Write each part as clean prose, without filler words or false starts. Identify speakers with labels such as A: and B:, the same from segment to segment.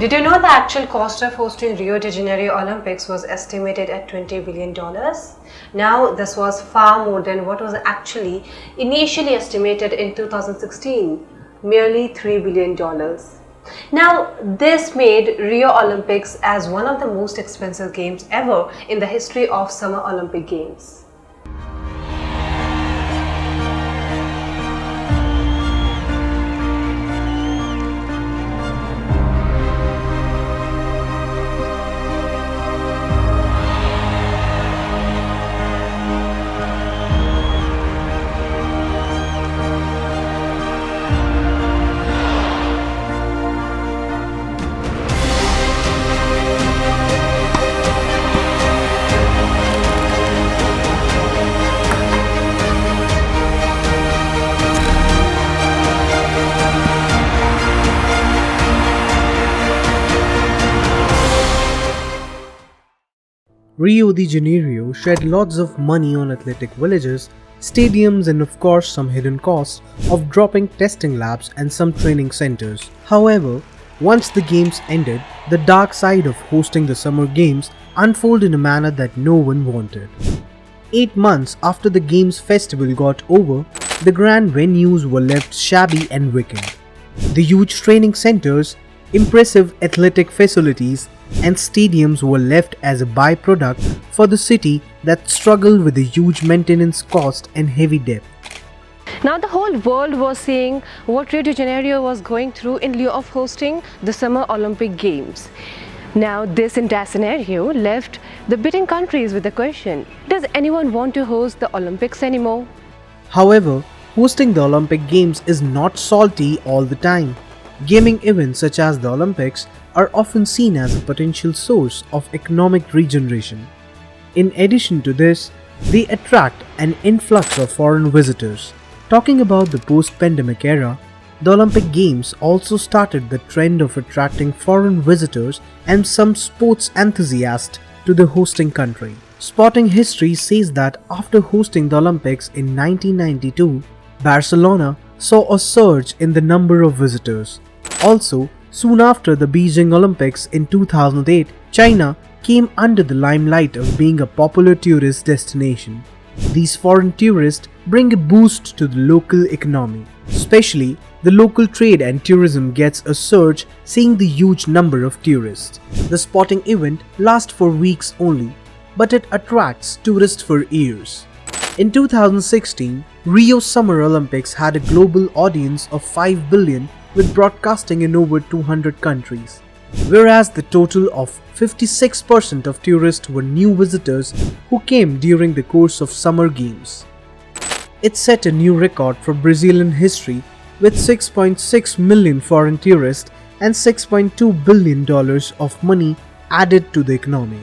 A: Did you know the actual cost of hosting Rio de Janeiro Olympics was estimated at $20 billion? Now, this was far more than what was actually initially estimated in 2016, merely $3 billion. Now, this made Rio Olympics as one of the most expensive games ever in the history of Summer Olympic Games.
B: Rio de Janeiro shed lots of money on athletic villages, stadiums and of course some hidden costs of dropping testing labs and some training centers. However, once the games ended, the dark side of hosting the summer games unfolded in a manner that no one wanted. 8 months after the games festival got over, the grand venues were left shabby and vacant. The huge training centers, impressive athletic facilities and stadiums were left as a byproduct for the city that struggled with a huge maintenance cost and heavy debt.
A: Now the whole world was seeing what Rio de Janeiro was going through in lieu of hosting the Summer Olympic Games. Now this entire scenario left the bidding countries with the question, does anyone want to host the Olympics anymore?
B: However, hosting the Olympic Games is not salty all the time. Gaming events such as the Olympics are often seen as a potential source of economic regeneration. In addition to this, they attract an influx of foreign visitors. Talking about the post-pandemic era, the Olympic Games also started the trend of attracting foreign visitors and some sports enthusiasts to the hosting country. Sporting history says that after hosting the Olympics in 1992, Barcelona saw a surge in the number of visitors. Also, soon after the Beijing Olympics in 2008, China came under the limelight of being a popular tourist destination. These foreign tourists bring a boost to the local economy. Especially, the local trade and tourism gets a surge seeing the huge number of tourists. The sporting event lasts for weeks only, but it attracts tourists for years. In 2016, Rio Summer Olympics had a global audience of 5 billion with broadcasting in over 200 countries, whereas the total of 56% of tourists were new visitors who came during the course of Summer Games. It set a new record for Brazilian history with 6.6 million foreign tourists and $6.2 billion of money added to the economy.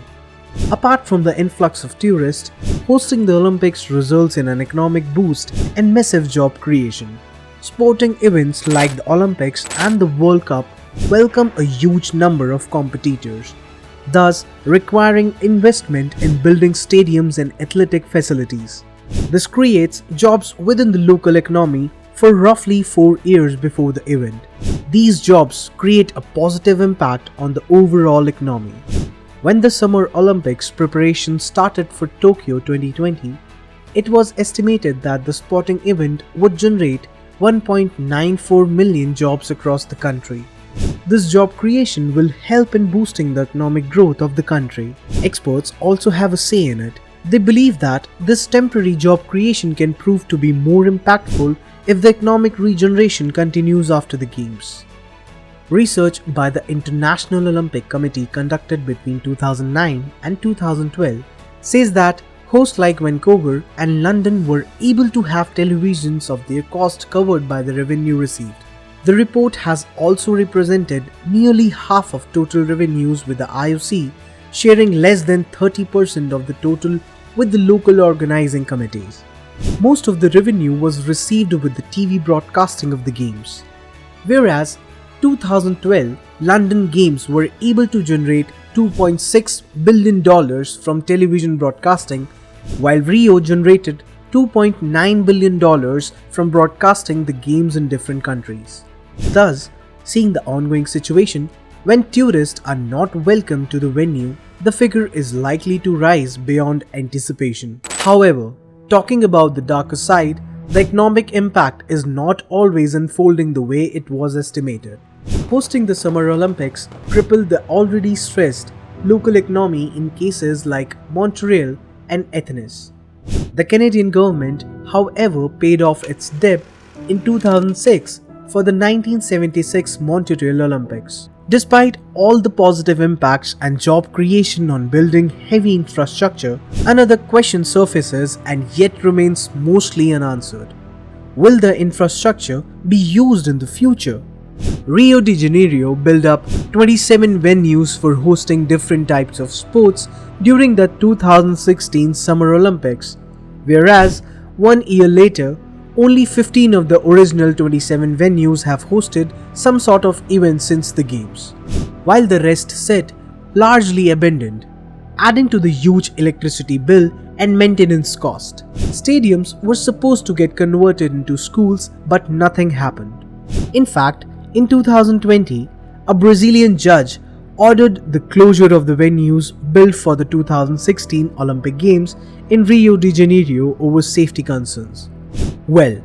B: Apart from the influx of tourists, hosting the Olympics results in an economic boost and massive job creation. Sporting events like the Olympics and the World Cup welcome a huge number of competitors, thus requiring investment in building stadiums and athletic facilities. This creates jobs within the local economy for roughly 4 years before the event. These jobs create a positive impact on the overall economy. When the Summer Olympics preparations started for Tokyo 2020, it was estimated that the sporting event would generate 1.94 million jobs across the country. This job creation will help in boosting the economic growth of the country. Experts also have a say in it. They believe that this temporary job creation can prove to be more impactful if the economic regeneration continues after the Games. Research by the International Olympic Committee conducted between 2009 and 2012 says that hosts like Vancouver and London were able to have televisions of their cost covered by the revenue received. The report has also represented nearly half of total revenues, with the IOC sharing less than 30% of the total with the local organizing committees. Most of the revenue was received with the TV broadcasting of the Games, whereas 2012 London Games were able to generate $2.6 billion from television broadcasting, while Rio generated $2.9 billion from broadcasting the Games in different countries. Thus, seeing the ongoing situation, When tourists are not welcome to the venue, the figure is likely to rise beyond anticipation. However, talking about the darker side, the economic impact is not always unfolding the way it was estimated. Hosting the Summer Olympics crippled the already stressed local economy in cases like Montreal and Athens. The Canadian government, however, paid off its debt in 2006 for the 1976 Montreal Olympics. Despite all the positive impacts and job creation on building heavy infrastructure, another question surfaces and yet remains mostly unanswered. Will the infrastructure be used in the future? Rio de Janeiro built up 27 venues for hosting different types of sports during the 2016 Summer Olympics, whereas 1 year later, only 15 of the original 27 venues have hosted some sort of event since the Games, while the rest sit largely abandoned, adding to the huge electricity bill and maintenance cost. Stadiums were supposed to get converted into schools, but nothing happened. In fact, in 2020, a Brazilian judge ordered the closure of the venues built for the 2016 Olympic Games in Rio de Janeiro over safety concerns. Well,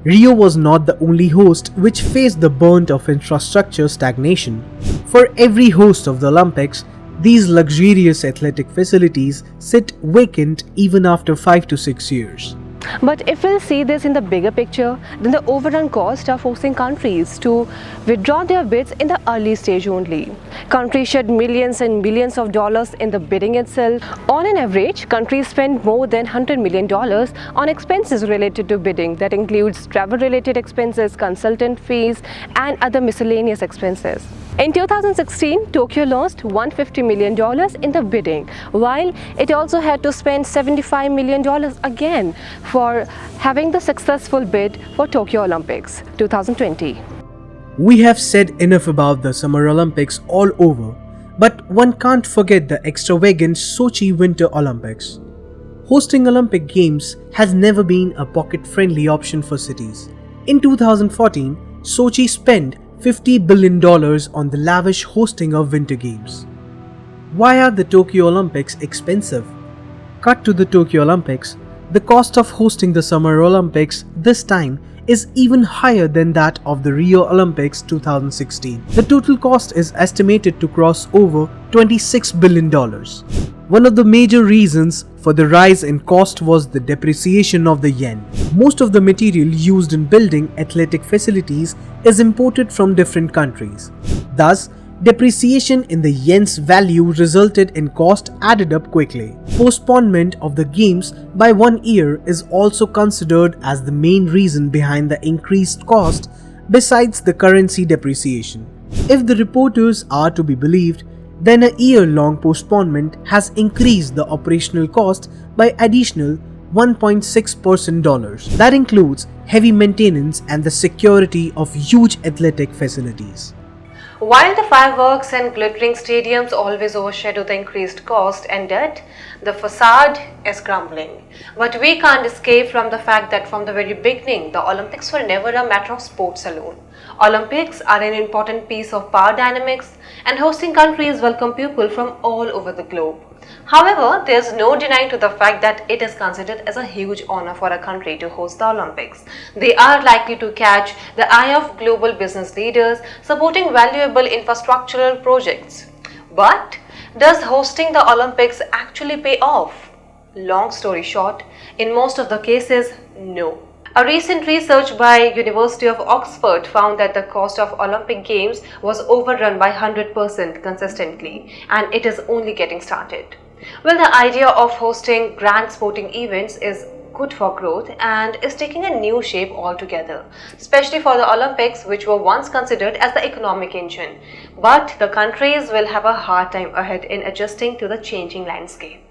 B: Rio was not the only host which faced the brunt of infrastructure stagnation. For every host of the Olympics, these luxurious athletic facilities sit vacant even after 5 to 6 years.
A: But if we'll see this in the bigger picture, then the overrun cost are forcing countries to withdraw their bids in the early stage only. Countries shed millions and millions of dollars in the bidding itself. On an average, countries spend more than $100 million on expenses related to bidding. That includes travel-related expenses, consultant fees, and other miscellaneous expenses. In 2016, Tokyo lost $150 million in the bidding, while it also had to spend $75 million again for having the successful bid for Tokyo Olympics 2020.
B: We have said enough about the Summer Olympics all over, but one can't forget the extravagant Sochi Winter Olympics. Hosting Olympic Games has never been a pocket-friendly option for cities. In 2014, Sochi spent $50 billion on the lavish hosting of Winter Games. Why are the Tokyo Olympics expensive? Cut to the Tokyo Olympics, the cost of hosting the Summer Olympics this time is even higher than that of the Rio Olympics 2016. The total cost is estimated to cross over $26 billion. One of the major reasons for the rise in cost was the depreciation of the yen. Most of the material used in building athletic facilities is imported from different countries. Thus, depreciation in the yen's value resulted in cost added up quickly. Postponement of the games by 1 year is also considered as the main reason behind the increased cost besides the currency depreciation. If the reporters are to be believed, then a year-long postponement has increased the operational cost by additional $1.6%. That includes heavy maintenance and the security of huge athletic facilities.
A: While the fireworks and glittering stadiums always overshadow the increased cost and debt, the facade is crumbling. But we can't escape from the fact that from the very beginning, the Olympics were never a matter of sports alone. Olympics are an important piece of power dynamics, and hosting countries welcome people from all over the globe. However, there is no denying to the fact that it is considered as a huge honor for a country to host the Olympics. They are likely to catch the eye of global business leaders supporting valuable infrastructural projects. But does hosting the Olympics actually pay off? Long story short, in most of the cases, no. A recent research by University of Oxford found that the cost of Olympic Games was overrun by 100% consistently, and it is only getting started. Well, the idea of hosting grand sporting events is good for growth and is taking a new shape altogether, especially for the Olympics, which were once considered as the economic engine. But the countries will have a hard time ahead in adjusting to the changing landscape.